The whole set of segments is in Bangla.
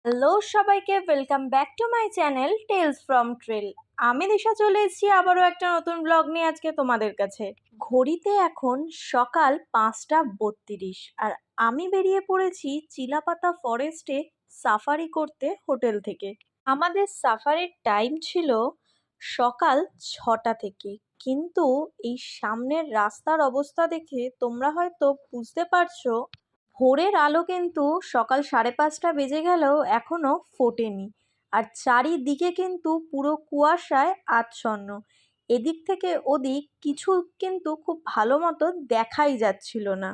হ্যালো সবাইকে, welcome back to my channel tales from trail. আমি দিশা চলে এসেছি আবারও একটা নতুন ব্লগ নিয়ে আজকে তোমাদের কাছে। ঘড়িতে এখন সকাল 5:32 আর আমি বেরিয়ে পড়েছি চিলাপাতা ফরেস্টে সাফারি করতে হোটেল থেকে। আমাদের সাফারির টাইম ছিল সকাল 6টা থেকে, কিন্তু এই সামনের রাস্তার অবস্থা দেখে তোমরা হয়তো বুঝতে পারছো ভোরের আলো কিন্তু সকাল 5:30 বেজে গেলেও এখনো ফোটেনি। আর চারিদিকে কিন্তু পুরো কুয়াশায় আচ্ছন্ন। এদিক থেকে ওদিক কিছু কিন্তু খুব ভালো মতো দেখাই যাচ্ছিল না।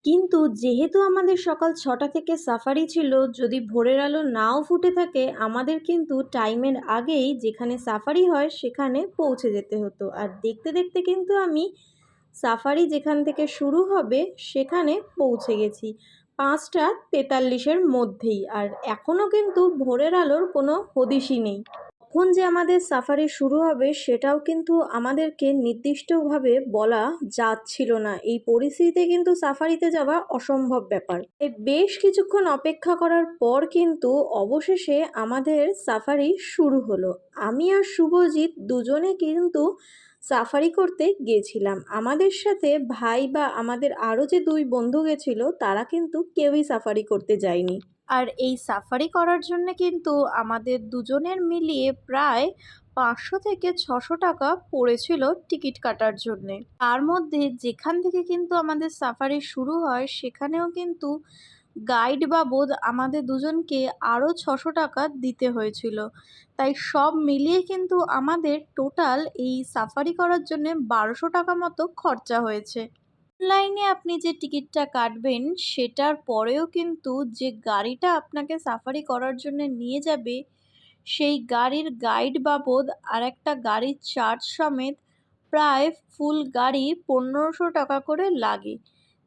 কিন্তু যেহেতু আমাদের সকাল 6টা থেকে সাফারি ছিল, যদি ভোরের আলো নাও ফুটে থাকে আমাদের কিন্তু টাইমের আগেই যেখানে সাফারি হয় সেখানে পৌঁছে যেতে হতো। আর দেখতে দেখতে কিন্তু আমি সাফারি যেখান থেকে শুরু হবে সেখানে পৌঁছে গেছি 5:43-এর মধ্যেই। আর এখনও কিন্তু ভোরের আলোর কোনো হদিশই নেই। কখন যে আমাদের সাফারি শুরু হবে সেটাও কিন্তু আমাদেরকে নির্দিষ্টভাবে বলা যাচ্ছিল না। এই পরিস্থিতিতে কিন্তু সাফারিতে যাওয়া অসম্ভব ব্যাপার। এই বেশ কিছুক্ষণ অপেক্ষা করার পর কিন্তু অবশেষে আমাদের সাফারি শুরু হলো। আমি আর শুভজিৎ দুজনে কিন্তু সাফারি করতে গেছিলাম। আমাদের সাথে ভাই বা আমাদের আরও যে দুই বন্ধু গেছিল তারা কিন্তু কেউই সাফারি করতে যায়নি। আর এই সাফারি করার জন্য কিন্তু আমাদের দুজনের মিলিয়ে প্রায় 500 থেকে 600 টাকা পড়েছিল টিকিট কাটার জন্যে। তার মধ্যে যেখান থেকে কিন্তু আমাদের সাফারি শুরু হয় সেখানেও কিন্তু গাইড বাবদ আমাদের দুজনকে আরও 600 টাকা দিতে হয়েছিল। তাই সব মিলিয়ে কিন্তু আমাদের টোটাল এই সাফারি করার জন্য 1200 টাকা মতো খরচা হয়েছে। অনলাইনে আপনি যে টিকিটটা কাটবেন সেটার পরেও কিন্তু যে গাড়িটা আপনাকে সাফারি করার জন্য নিয়ে যাবে সেই গাড়ির গাইড বাবদ আর একটা গাড়ির চার্জ সমেত প্রায় ফুল গাড়ি 1500 টাকা করে লাগে।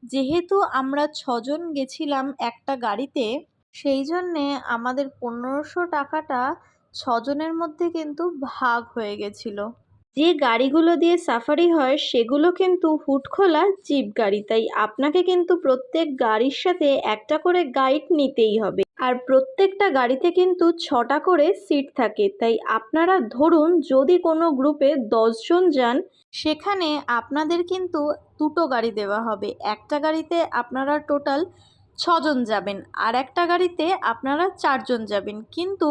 যেহেতু আমরা 6জন গেছিলাম একটা গাড়িতে, সেই জন্যে আমাদের 1500 টাকাটা 6জনের মধ্যে কিন্তু ভাগ হয়ে গেছিলো। যে গাড়িগুলো দিয়ে সাফারি হয় সেগুলো কিন্তু হুডখোলা জিপ গাড়ি, তাই আপনাকে কিন্তু প্রত্যেক গাড়ির সাথে একটা করে গাইড নিতেই হবে। আর প্রত্যেকটা গাড়িতে কিন্তু 6টা করে সিট থাকে। তাই আপনারা ধরুন যদি কোনো গ্রুপে 10জন যান সেখানে আপনাদের কিন্তু দুটো গাড়ি দেওয়া হবে। একটা গাড়িতে আপনারা টোটাল 6জন যাবেন আর একটা গাড়িতে আপনারা 4জন যাবেন, কিন্তু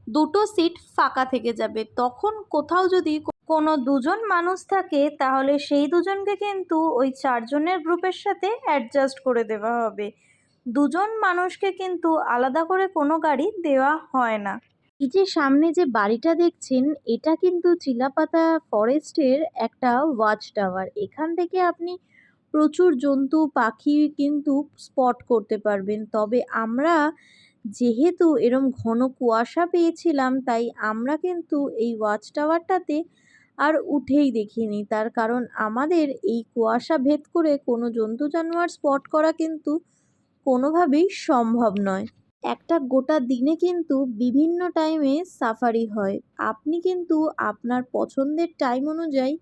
দুটো সিট ফাঁকা থেকে যাবে। তখন কোথাও যদি কোনো দুজন মানুষ থাকে তাহলে সেই দুজনকে কিন্তু ওই 4জনের গ্রুপের সাথে অ্যাডজাস্ট করে দেওয়া হবে। দুজন মানুষকে কিন্তু আলাদা করে কোনো গাড়ি দেওয়া হয় না। এই যে সামনে যে বাড়িটা দেখছেন এটা কিন্তু চিলাপাতা ফরেস্টের একটা ওয়াচ টাওয়ার। এখান থেকে আপনি প্রচুর জন্তু পাখি কিন্তু স্পট করতে পারবেন। তবে আমরা যেহেতু এরম ঘন কুয়াশা পেয়েছিলাম তাই আমরা কিন্তু এই ওয়াচ টাওয়ারটাতে আর উঠেই দেখিনি। তার কারণ আমাদের এই কুয়াশা ভেদ করে কোনো জন্তু জানোয়ার স্পট করা কিন্তু কোনোভাবেই সম্ভব নয়। একটা গোটা দিনে কিন্তু বিভিন্ন টাইমে সাফারি হয়। আপনি কিন্তু আপনার পছন্দের টাইম অনুযায়ী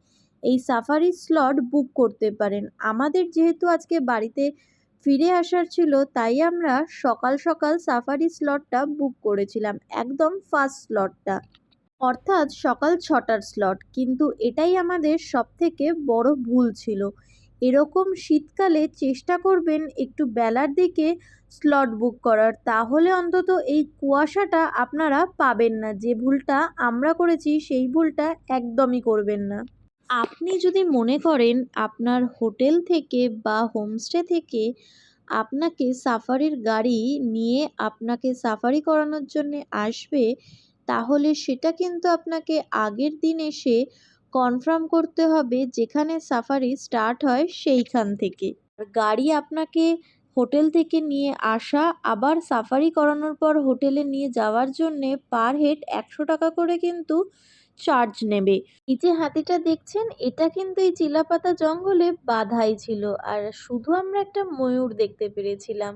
এই সাফারির স্লট বুক করতে পারেন। আমাদের যেহেতু আজকে বাড়িতে ফিরে আসার ছিল তাই আমরা সকাল সকাল সাফারি স্লটটা বুক করেছিলাম, একদম ফার্স্ট স্লটটা, অর্থাৎ সকাল 6টার স্লট। কিন্তু এটাই আমাদের সবথেকে বড় ভুল ছিল। এরকম শীতকালে চেষ্টা করবেন একটু বেলার দিকে স্লট বুক করার, তাহলে অন্তত এই কুয়াশাটা আপনারা পাবেন না। যে ভুলটা আমরা করেছি সেই ভুলটা একদমই করবেন না। আপনি যদি মনে করেন আপনার হোটেল থেকে বা হোমস্টে থেকে আপনাকে সাফারির গাড়ি নিয়ে আপনাকে সাফারি করানোর জন্য আসবে, তাহলে সেটা কিন্তু আপনাকে আগের দিন এসে কনফার্ম করতে হবে যেখানে সাফারি স্টার্ট হয় সেইখান থেকে। গাড়ি আপনাকে হোটেল থেকে নিয়ে আসা আবার সাফারি করানোর পর হোটেলে নিয়ে যাওয়ার জন্যে পার হেড 100 টাকা করে কিন্তু চার্জ নেবে। এই যে হাতিটা দেখছেন এটা কিন্তু এই চিলাপাতা জঙ্গলে বাঁধাই ছিল। আর শুধু আমরা একটা ময়ূর দেখতে পেরেছিলাম।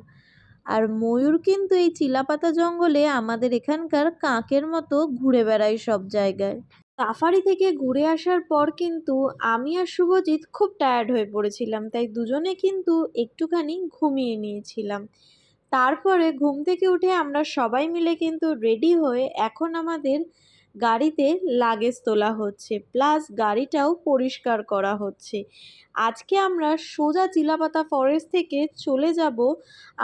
আর ময়ূর কিন্তু এই চিলাপাতা জঙ্গলে আমাদের এখানকার কাকের মতো ঘুরে বেড়ায় সব জায়গায়। সাফারি থেকে ঘুরে আসার পর কিন্তু আমি আর শুভজিৎ খুব টায়ার্ড হয়ে পড়েছিলাম, তাই দুজনে কিন্তু একটুখানি ঘুমিয়ে নিয়েছিলাম। তারপরে ঘুম থেকে উঠে আমরা সবাই মিলে কিন্তু রেডি হয়ে এখন আমাদের গাড়িতে লাগেজ তোলা হচ্ছে, প্লাস গাড়িটাও পরিষ্কার করা হচ্ছে। আজকে আমরা সোজা চিলাপাতা ফরেস্ট থেকে চলে যাব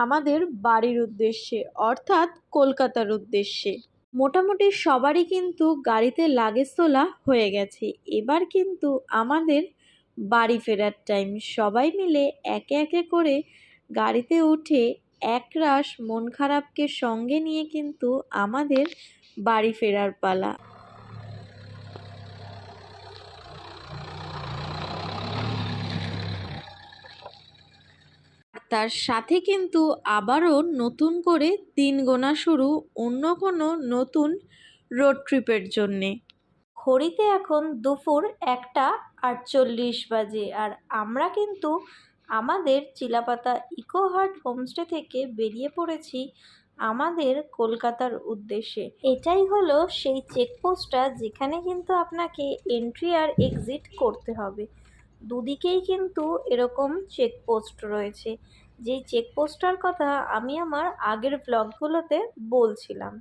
আমাদের বাড়ির উদ্দেশ্যে, অর্থাৎ কলকাতার উদ্দেশ্যে। মোটামুটি সবারই কিন্তু গাড়িতে লাগেজ তোলা হয়ে গেছে। এবার কিন্তু আমাদের বাড়ি ফেরার টাইম। সবাই মিলে একে একে করে গাড়িতে উঠে একরাশ মন খারাপকে সঙ্গে নিয়ে কিন্তু আমাদের বাড়ি ফেরার পালা। তার সাথে কিন্তু আবারও নতুন করে দিন গোনা শুরু অন্য কোনো নতুন রোড ট্রিপের জন্যে। ঘড়িতে এখন দুপুর 1:48 বাজে, আর আমরা কিন্তু আমাদের চিলাপাতা ইকো হার্ট হোমস্টে থেকে বেরিয়ে পড়েছি আমাদের কলকাতার উদ্দেশ্যে। এটাই হলো সেই চেকপোস্টটা যেখানে কিন্তু আপনাকে এন্ট্রি আর এক্সিট করতে হবে। দুদিকেই কিন্তু এরকম চেকপোস্ট রয়েছে, যেই চেকপোস্টটার কথা আমি আমার আগের ব্লগগুলোতে বলছিলাম।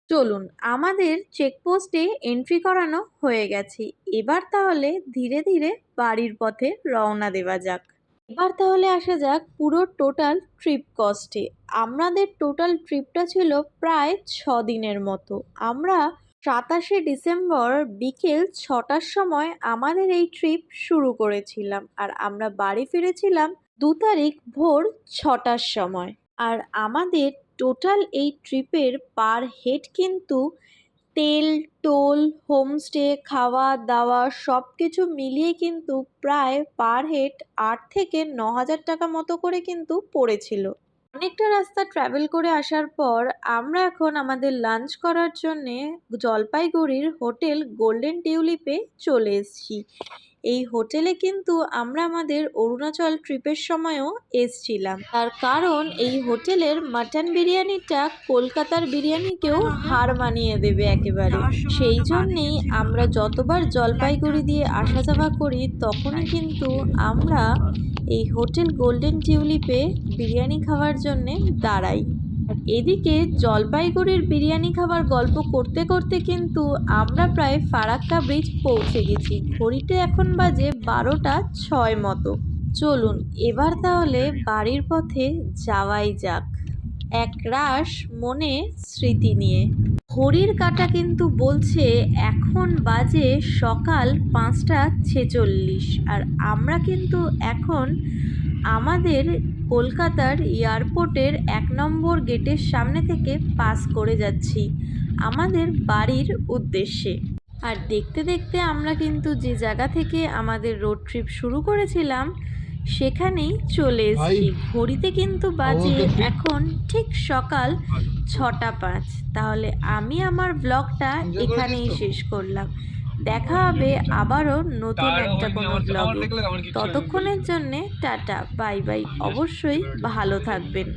চলুন, আমাদের চেকপোস্টে এন্ট্রি করানো হয়ে গেছে। এবার তাহলে ধীরে ধীরে বাড়ির পথে রওনা দেওয়া যাক। এবার তাহলে আসা যাক পুরো টোটাল ট্রিপ কস্টে। আমাদের টোটাল ট্রিপটা ছিল প্রায় 6 দিনের মতো। আমরা 27শে ডিসেম্বর বিকেল 6টার সময় আমাদের এই ট্রিপ শুরু করেছিলাম, আর আমরা বাড়ি ফিরেছিলাম 2 তারিখ ভোর 6টার সময়। আর আমাদের টোটাল এই ট্রিপের পার হেড কিন্তু তেল, টোল, হোমস্টে, খাওয়া দাওয়া সব কিছু মিলিয়ে কিন্তু প্রায় পার হেড 8 থেকে 9 হাজার টাকা মতো করে কিন্তু পড়েছিল। অনেকটা রাস্তা ট্রাভেল করে আসার পর আমরা এখন আমাদের লাঞ্চ করার জন্যে জলপাইগুড়ির হোটেল গোল্ডেন টিউলিপে চলে এসেছি। এই হোটেলে কিন্তু আমরা আমাদের অরুণাচল ট্রিপের সময়ও এসছিলাম, তার কারণ এই হোটেলের মাটন বিরিয়ানিটা কলকাতার বিরিয়ানিকেও হার মানিয়ে দেবে একেবারে। সেই জন্যেই আমরা যতবার জলপাইগুড়ি দিয়ে আসা যাওয়া করি তখনই কিন্তু আমরা এই হোটেল গোল্ডেন টিউলিপে বিরিয়ানি খাওয়ার জন্যে দাঁড়াই। এদিকে জলপাইগুড়ির বিরিয়ানি খাবার গল্প করতে করতে কিন্তু আমরা প্রায় ফারাক্কা ব্রিজ পৌঁছে গেছি। ঘড়িতে এখন বাজে 12:06 মতো। চলুন এবার তাহলে বাড়ির পথে যাওয়াই যাক, একরাশ মনে স্মৃতি নিয়ে। ঘড়ির কাঁটা কিন্তু বলছে এখন বাজে সকাল 5:46, আর আমরা কিন্তু এখন আমাদের কলকাতার এয়ারপোর্টের 1 নম্বর গেটের সামনে থেকে পাস করে যাচ্ছি আমাদের বাড়ির উদ্দেশ্যে। আর দেখতে দেখতে আমরা কিন্তু যে জায়গা থেকে আমাদের রোড ট্রিপ শুরু করেছিলাম সেখানেই চলে এসেছি। ঘড়িতে কিন্তু বাজে এখন ঠিক সকাল 6:05। তাহলে আমি আমার ব্লগটা এখানেই শেষ করলাম। দেখা হবে আবারও নতুন একটা কোনো ব্লগে। ততক্ষণের জন্যে টাটা, বাই বাই। অবশ্যই ভালো থাকবেন।